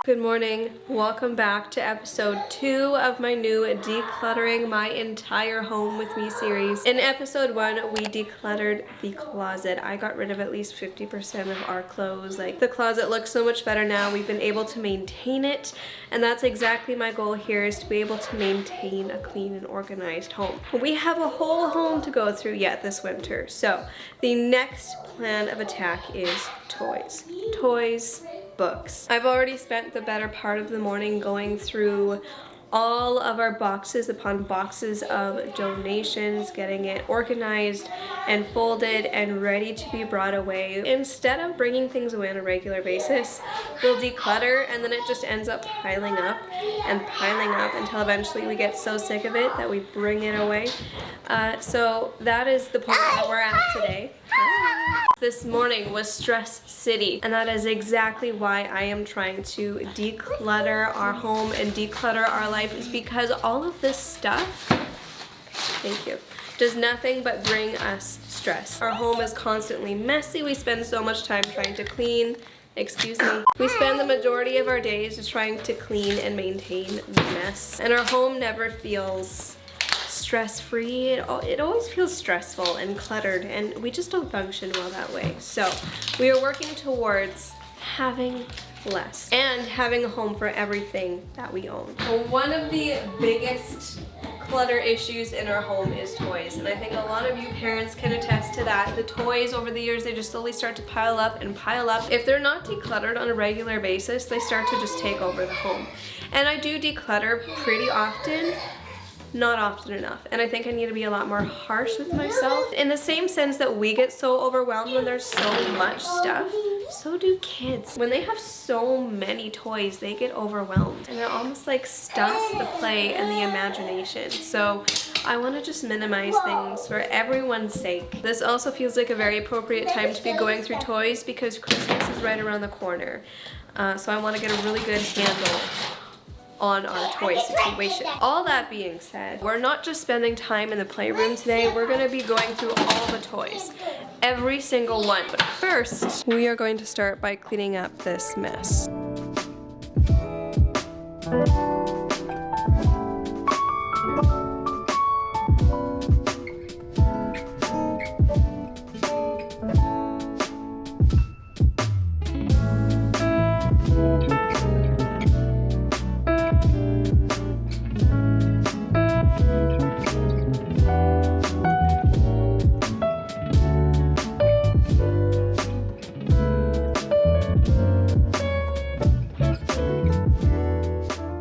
Good morning. Welcome back to episode 2 of my new Decluttering My Entire Home With Me series. In episode 1, we decluttered the closet. I got rid of at least 50% of our clothes. Like, the closet looks so much better now. We've been able to maintain it, and that's exactly my goal here, is to be able to maintain a clean and organized home. We have a whole home to go through yet this winter, so the next plan of attack is toys. Toys, books. I've already spent the better part of the morning going through all of our boxes upon boxes of donations, getting it organized and folded and ready to be brought away. Instead of bringing things away on a regular basis, we'll declutter, and then it just ends up piling up until eventually we get so sick of it that we bring it away. So that is the point that we're at today. This morning was Stress City, and that is exactly why I am trying to declutter our home and declutter our life, is because all of this stuff, thank you, does nothing but bring us stress. Our home is constantly messy. We spend so much time trying to clean. Excuse me. We spend the majority of our days just trying to clean and maintain the mess, and our home never feels stress-free. It always feels stressful and cluttered, and we just don't function well that way. So we are working towards having less and having a home for everything that we own. One of the biggest clutter issues in our home is toys, and I think a lot of you parents can attest to that. The toys over the years, they just slowly start to pile up and pile up. If they're not decluttered on a regular basis, they start to just take over the home. And I do declutter pretty often, not often enough, and I think I need to be a lot more harsh with myself. In the same sense that we get so overwhelmed when there's so much stuff, so do kids. When they have so many toys, they get overwhelmed, and it almost like stunts the play and the imagination. So I want to just minimize things for everyone's sake. This also feels like a very appropriate time to be going through toys because Christmas is right around the corner. So I want to get a really good handle on our toy situation. All that being said, we're not just spending time in the playroom today, we're going to be going through all the toys. Every single one. But first, we are going to start by cleaning up this mess.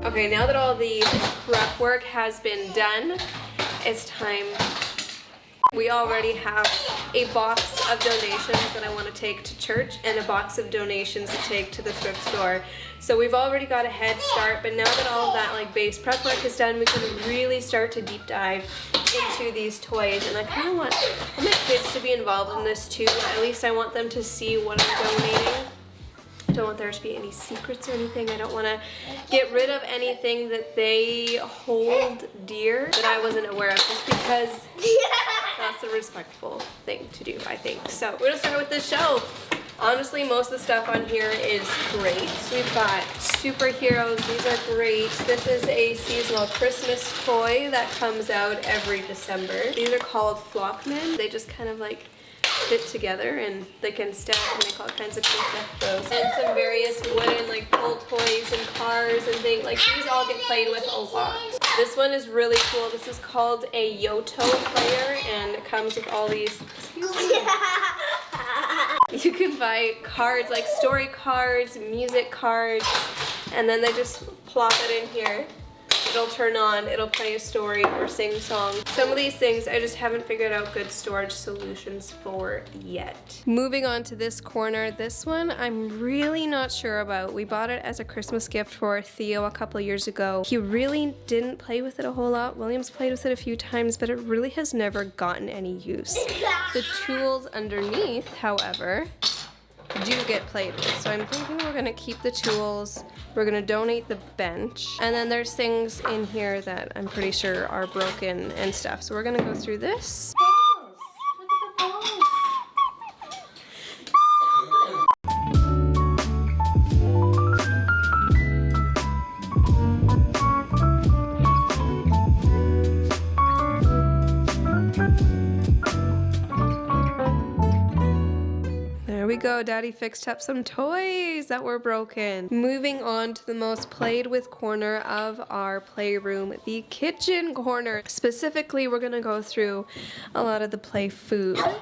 Okay, now that all the prep work has been done, it's time. We already have a box of donations that I want to take to church and a box of donations to take to the thrift store. So we've already got a head start, but now that all of that like base prep work is done, we can really start to deep dive into these toys. And I kind of want my kids to be involved in this too. At least I want them to see what I'm donating. I don't want there to be any secrets or anything. I don't want to get rid of anything that they hold dear that I wasn't aware of, just because that's a respectful thing to do, I think. So we're gonna start with this shelf. Honestly, most of the stuff on here is great. We've got superheroes. These are great. This is a seasonal Christmas toy that comes out every December. These are called Flockmen. They just kind of like fit together, and they can stack and make all kinds of cool stuff with those. And some various wooden like pull toys and cars and things. Like, these all get played with a lot. This one is really cool. This is called a Yoto player, and it comes with all these, excuse me. You can buy cards, like story cards, music cards, and then they just plop it in here. It'll turn on, it'll play a story or sing songs. Some of these things I just haven't figured out good storage solutions for yet. Moving on to this corner, this one I'm really not sure about. We bought it as a Christmas gift for Theo a couple years ago. He really didn't play with it a whole lot. William's played with it a few times, but it really has never gotten any use. The tools underneath, however, do get played with. So I'm thinking we're gonna keep the tools. We're gonna donate the bench. And then there's things in here that I'm pretty sure are broken and stuff. So we're gonna go through this. There we go. Daddy fixed up some toys that were broken. Moving on to the most played with corner of our playroom, the kitchen corner. Specifically, we're gonna go through a lot of the play food. I can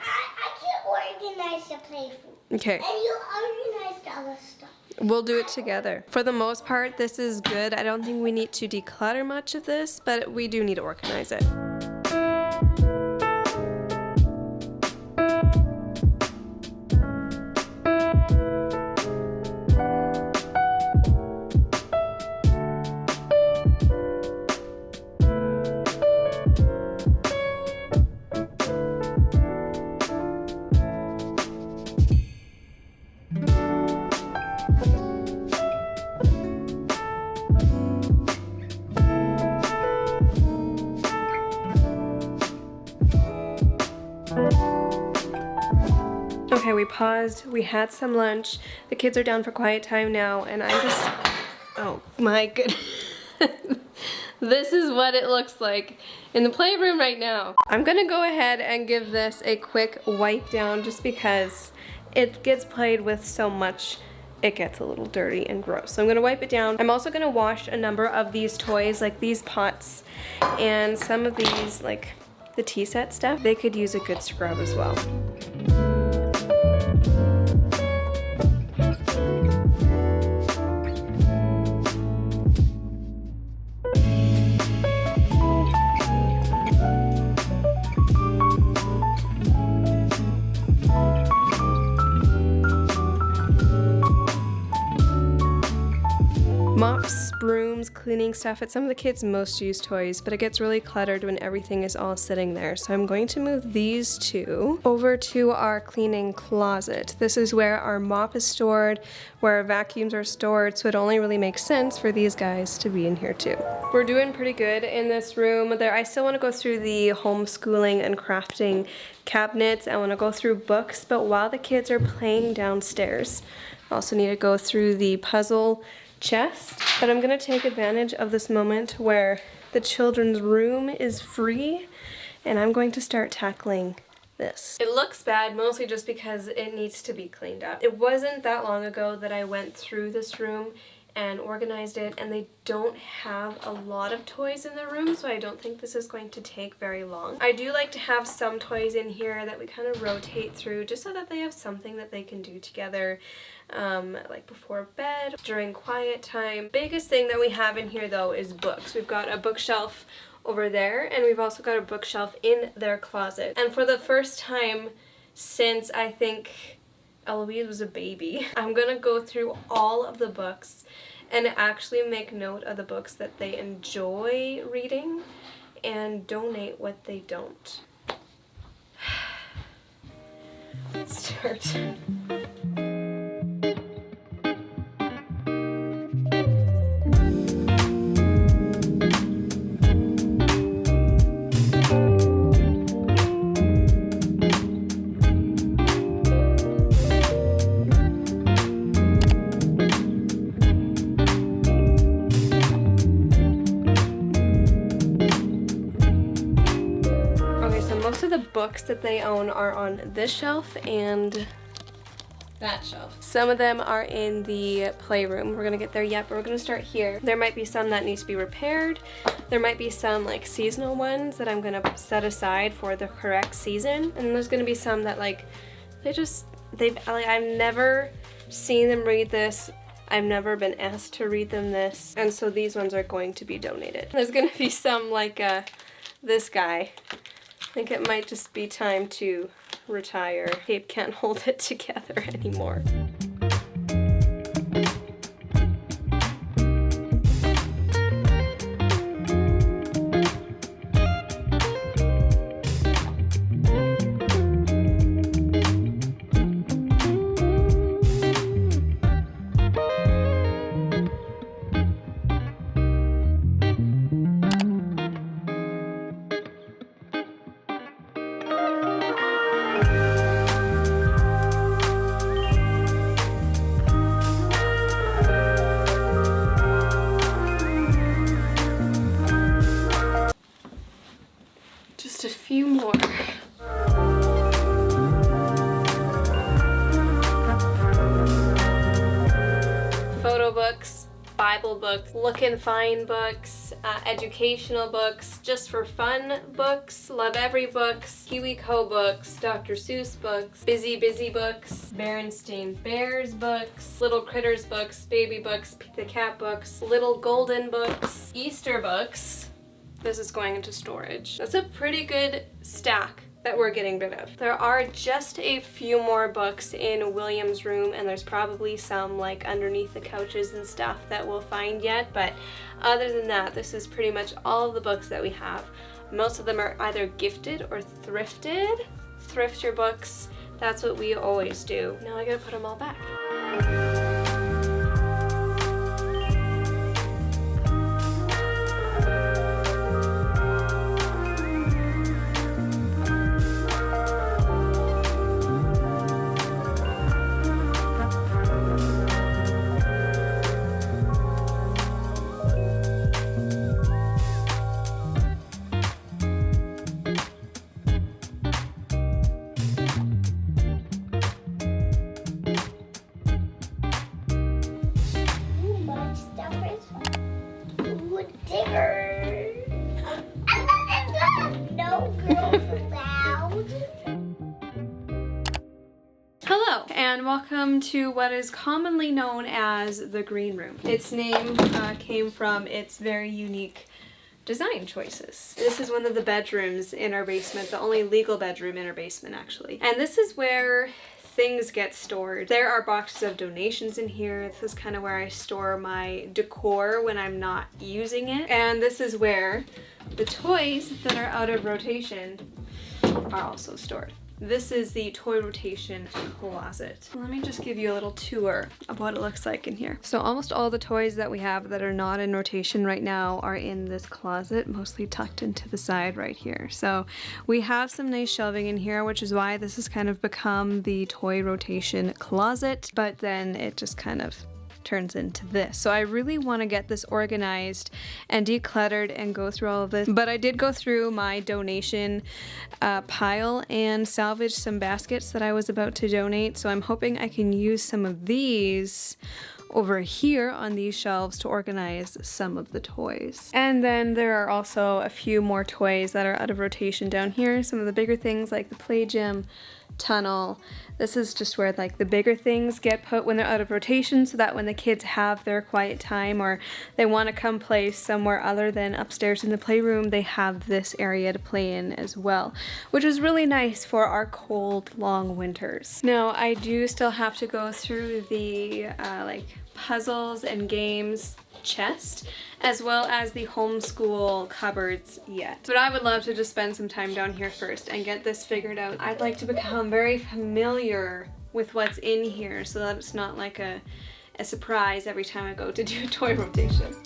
organize the play food. Okay. And you organize the other stuff. We'll do it together. For the most part, this is good. I don't think we need to declutter much of this, but we do need to organize it. Okay, we paused, we had some lunch, the kids are down for quiet time now, and I'm just, oh my goodness. This is what it looks like in the playroom right now. I'm gonna go ahead and give this a quick wipe down just because it gets played with so much, it gets a little dirty and gross. So I'm gonna wipe it down. I'm also gonna wash a number of these toys, like these pots, and some of these, like the tea set stuff, they could use a good scrub as well. Mops, brooms, cleaning stuff. It's some of the kids' most used toys, but it gets really cluttered when everything is all sitting there. So I'm going to move these two over to our cleaning closet. This is where our mop is stored, where our vacuums are stored, so it only really makes sense for these guys to be in here too. We're doing pretty good in this room. I still want to go through the homeschooling and crafting cabinets. I want to go through books, but while the kids are playing downstairs, I also need to go through the puzzle chest. But I'm gonna take advantage of this moment where the children's room is free, and I'm going to start tackling this. It looks bad mostly just because it needs to be cleaned up. It wasn't that long ago that I went through this room and organized it, and they don't have a lot of toys in the room, so I don't think this is going to take very long. I do like to have some toys in here that we kind of rotate through just so that they have something that they can do together, like before bed, during quiet time. Biggest thing that we have in here though is books. We've got a bookshelf over there, and we've also got a bookshelf in their closet. And for the first time since I think Eloise was a baby, I'm gonna go through all of the books and actually make note of the books that they enjoy reading and donate what they don't. Let's start. The books that they own are on this shelf and that shelf. Some of them are in the playroom. We're gonna get there yet, but we're gonna start here. There might be some that need to be repaired. There might be some like seasonal ones that I'm gonna set aside for the correct season, and there's gonna be some that like I've never seen them read this. I've never been asked to read them this, and so these ones are going to be donated. There's gonna be some like this guy. I think it might just be time to retire. Tape can't hold it together anymore. Bible books, look and find books, educational books, just for fun books, Love Every books, Kiwi Co books, Dr. Seuss books, Busy books, Berenstain Bears books, Little Critters books, Baby books, Pete the Cat books, Little Golden books, Easter books. This is going into storage. That's a pretty good stack that we're getting rid of. There are just a few more books in William's room, and there's probably some like underneath the couches and stuff that we'll find yet, but other than that, this is pretty much all of the books that we have. Most of them are either gifted or thrifted. Thrift your books, that's what we always do. Now I gotta put them all back. Hello, and welcome to what is commonly known as the green room. Its name came from its very unique design choices. This is one of the bedrooms in our basement, the only legal bedroom in our basement actually. And this is where things get stored. There are boxes of donations in here. This is kind of where I store my decor when I'm not using it. And this is where the toys that are out of rotation are also stored. This is the toy rotation closet. Let me just give you a little tour of what it looks like in here. So almost all the toys that we have that are not in rotation right now are in this closet, mostly tucked into the side right here. So we have some nice shelving in here, which is why this has kind of become the toy rotation closet, but then it just kind of turns into this. So I really want to get this organized and decluttered and go through all of this. But I did go through my donation pile and salvage some baskets that I was about to donate. So I'm hoping I can use some of these over here on these shelves to organize some of the toys. And then there are also a few more toys that are out of rotation down here. Some of the bigger things like the play gym, tunnel. This is just where like the bigger things get put when they're out of rotation, so that when the kids have their quiet time or they want to come play somewhere other than upstairs in the playroom, they have this area to play in as well, which is really nice for our cold, long winters. Now I do still have to go through the like puzzles and games chest, as well as the homeschool cupboards yet. But I would love to just spend some time down here first and get this figured out. I'd like to become very familiar with what's in here so that it's not like a surprise every time I go to do a toy rotation.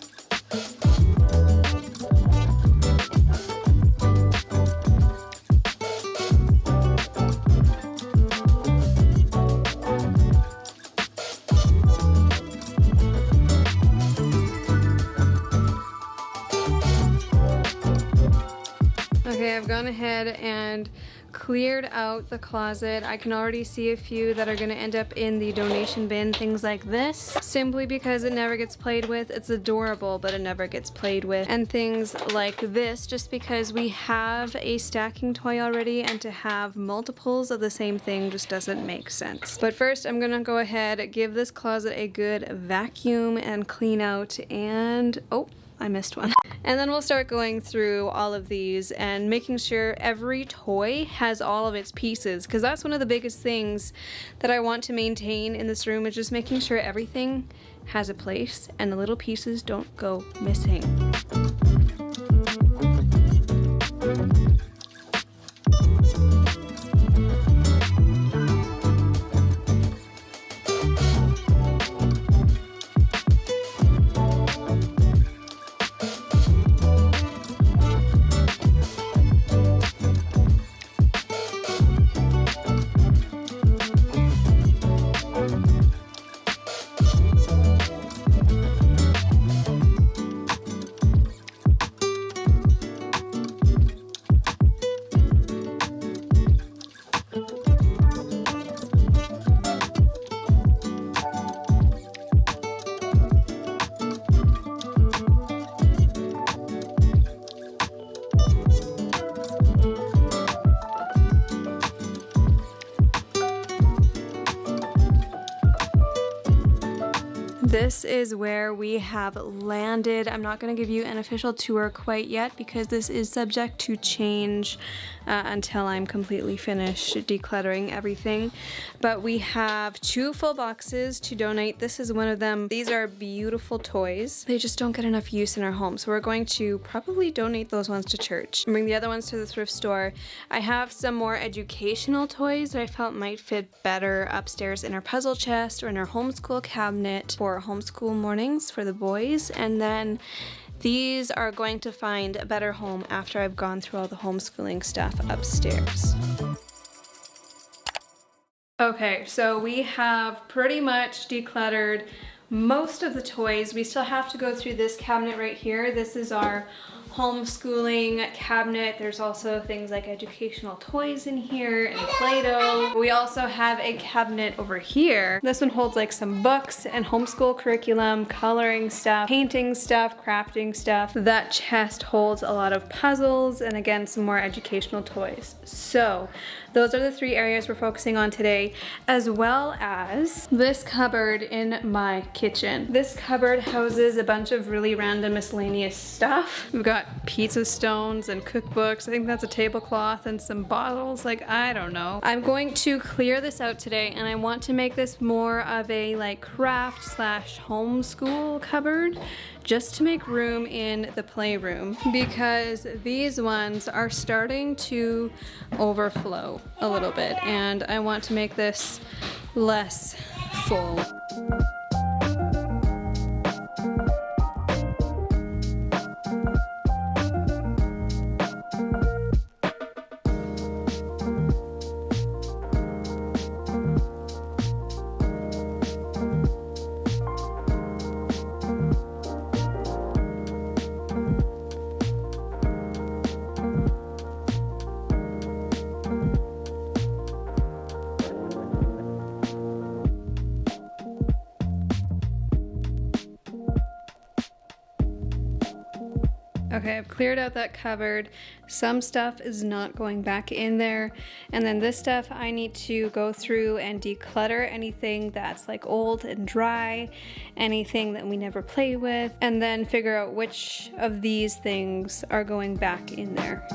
Okay, I've gone ahead and cleared out the closet. I can already see a few that are going to end up in the donation bin, things like this, simply because it never gets played with. It's adorable, but it never gets played with. And things like this, just because we have a stacking toy already, and to have multiples of the same thing just doesn't make sense. But first, I'm going to go ahead, give this closet a good vacuum and clean out, and oh, I missed one. And then we'll start going through all of these and making sure every toy has all of its pieces, because that's one of the biggest things that I want to maintain in this room, is just making sure everything has a place and the little pieces don't go missing. This is where we have landed. I'm not going to give you an official tour quite yet because this is subject to change until I'm completely finished decluttering everything. But we have 2 full boxes to donate. This is one of them. These are beautiful toys. They just don't get enough use in our home. So we're going to probably donate those ones to church and bring the other ones to the thrift store. I have some more educational toys that I felt might fit better upstairs in our puzzle chest or in our homeschool cabinet for homeschool mornings for the boys. And then these are going to find a better home after I've gone through all the homeschooling stuff upstairs. Okay, so we have pretty much decluttered most of the toys. We still have to go through this cabinet right here. This is our homeschooling cabinet. There's also things like educational toys in here and Play-Doh. We also have a cabinet over here. This one holds like some books and homeschool curriculum, coloring stuff, painting stuff, crafting stuff. That chest holds a lot of puzzles and again some more educational toys. So those are the 3 areas we're focusing on today, as well as this cupboard in my kitchen. This cupboard houses a bunch of really random miscellaneous stuff. We've got pizza stones and cookbooks. I think that's a tablecloth and some bottles. Like, I don't know. I'm going to clear this out today and I want to make this more of a like craft / homeschool cupboard, just to make room in the playroom because these ones are starting to overflow a little bit and I want to make this less full. Okay, I've cleared out that cupboard. Some stuff is not going back in there. And then this stuff I need to go through and declutter anything that's like old and dry, anything that we never play with, and then figure out which of these things are going back in there.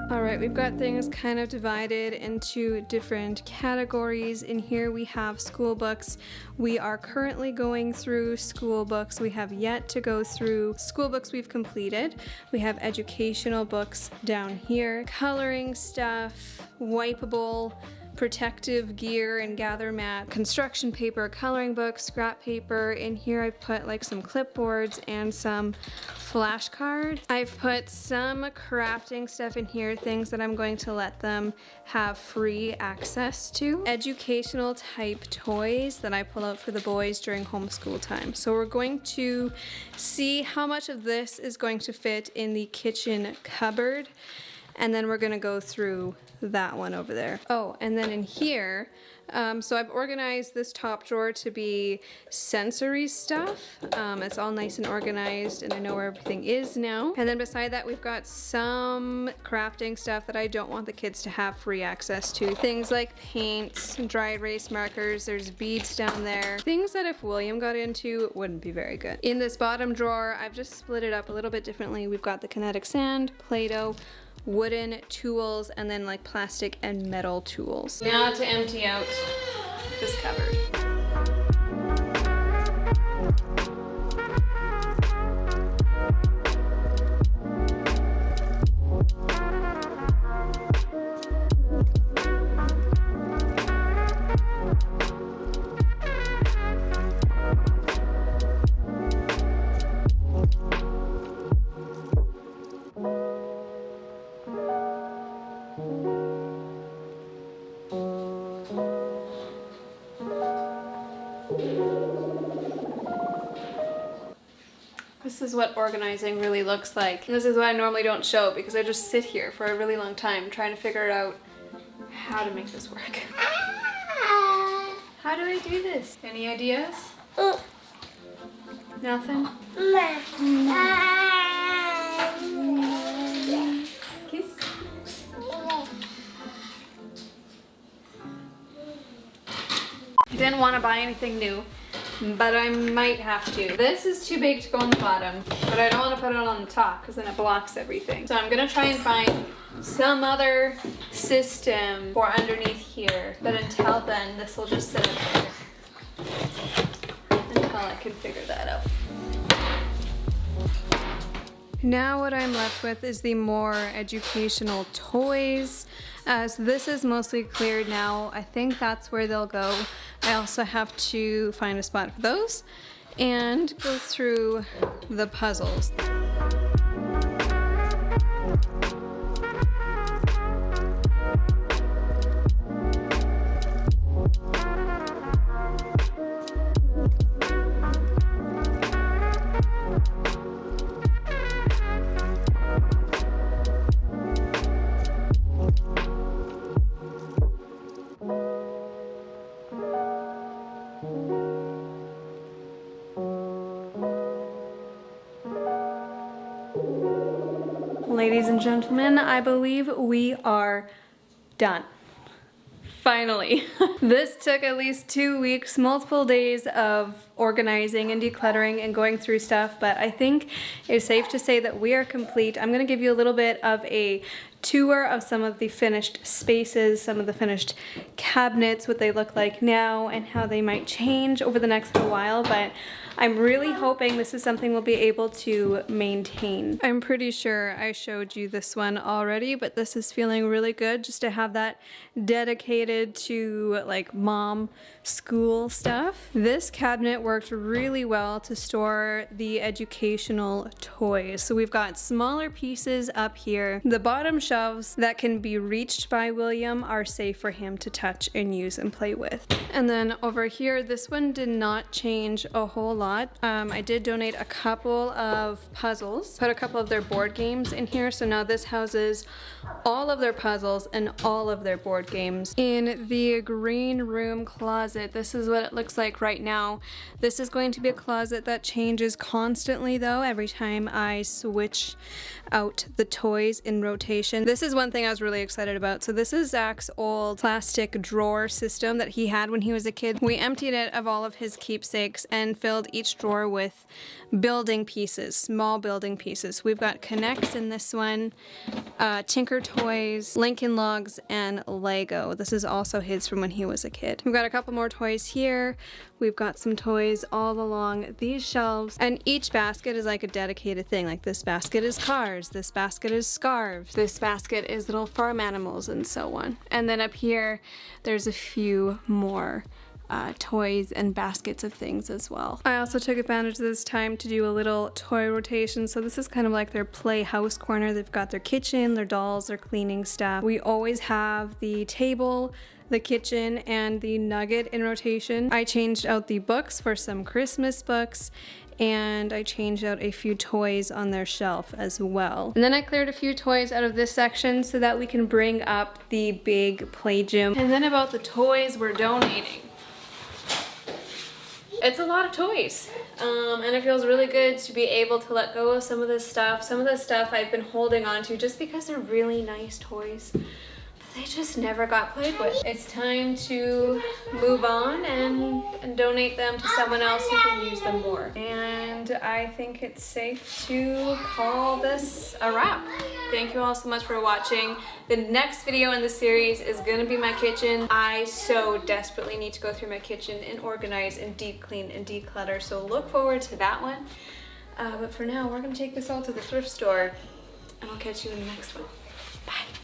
Alright, we've got things kind of divided into different categories. In here we have school books. We are currently going through school books. We have yet to go through school books we've completed. We have educational books down here, coloring stuff, wipeable, protective gear and gather mat, construction paper, coloring books, scrap paper. In here I've put like some clipboards and some flashcards. I've put some crafting stuff in here, things that I'm going to let them have free access to. Educational type toys that I pull out for the boys during homeschool time. So we're going to see how much of this is going to fit in the kitchen cupboard, and then we're gonna go through that one over there. Oh, and then in here, So I've organized this top drawer to be sensory stuff. It's all nice and organized and I know where everything is now. And then beside that we've got some crafting stuff that I don't want the kids to have free access to. Things like paints, dry erase markers, there's beads down there. Things that if William got into wouldn't be very good. In this bottom drawer, I've just split it up a little bit differently. We've got the kinetic sand, Play-Doh, wooden tools, and then like plastic and metal tools. Now to empty out this cupboard. This is what organizing really looks like. This is what I normally don't show because I just sit here for a really long time trying to figure out how to make this work. How do I do this? Any ideas? Nothing? Kiss? I didn't want to buy anything new, but I might have to. This is too big to go on the bottom, but I don't want to put it on the top because then it blocks everything. So I'm gonna try and find some other system for underneath here, but until then, this will just sit up there until I can figure that out. Now what I'm left with is the more educational toys. So this is mostly cleared now. I think that's where they'll go. I also have to find a spot for those and go through the puzzles. Ladies and gentlemen, I believe we are done. Finally. This took at least 2 weeks, multiple days of organizing and decluttering and going through stuff, but I think it's safe to say that we are complete. I'm gonna give you a little bit of a tour of some of the finished spaces, some of the finished cabinets, what they look like now, and how they might change over the next little while, but I'm really hoping this is something we'll be able to maintain. I'm pretty sure I showed you this one already, but this is feeling really good just to have that dedicated to like mom school stuff. This cabinet worked really well to store the educational toys. So we've got smaller pieces up here. The bottom shelves that can be reached by William are safe for him to touch and use and play with. And then over here, this one did not change a whole lot. I did donate a couple of puzzles, put a couple of their board games in here. So now this houses all of their puzzles and all of their board games. In the green room closet, this is what it looks like right now. This is going to be a closet that changes constantly though, every time I switch out the toys in rotation. This is one thing I was really excited about. So this is Zach's old plastic drawer system that he had when he was a kid. We emptied it of all of his keepsakes and filled each drawer with building pieces, small building pieces. We've got Connects in this one, Tinker Toys, Lincoln Logs, and Lego. This is also his from when he was a kid. We've got a couple more toys here. We've got some toys all along these shelves, and each basket is like a dedicated thing. Like this basket is cars, this basket is scarves, this basket is little farm animals, and so on. And then up here, there's a few more toys and baskets of things as well. I also took advantage of this time to do a little toy rotation. So this is kind of like their playhouse corner. They've got their kitchen, their dolls, their cleaning stuff. We always have the table, the kitchen, and the nugget in rotation. I changed out the books for some Christmas books, and I changed out a few toys on their shelf as well. And then I cleared a few toys out of this section so that we can bring up the big play gym. And then about the toys we're donating. It's a lot of toys, and it feels really good to be able to let go of some of this stuff. Some of this stuff I've been holding on to just because they're really nice toys, but they just never got played with. It's time to move on and donate them to someone else who can use them more. And I think it's safe to call this a wrap. Thank you all so much for watching. The next video in the series is gonna be my kitchen. I so desperately need to go through my kitchen and organize and deep clean and declutter, so look forward to that one. But for now, we're gonna take this all to the thrift store, and I'll catch you in the next one. Bye.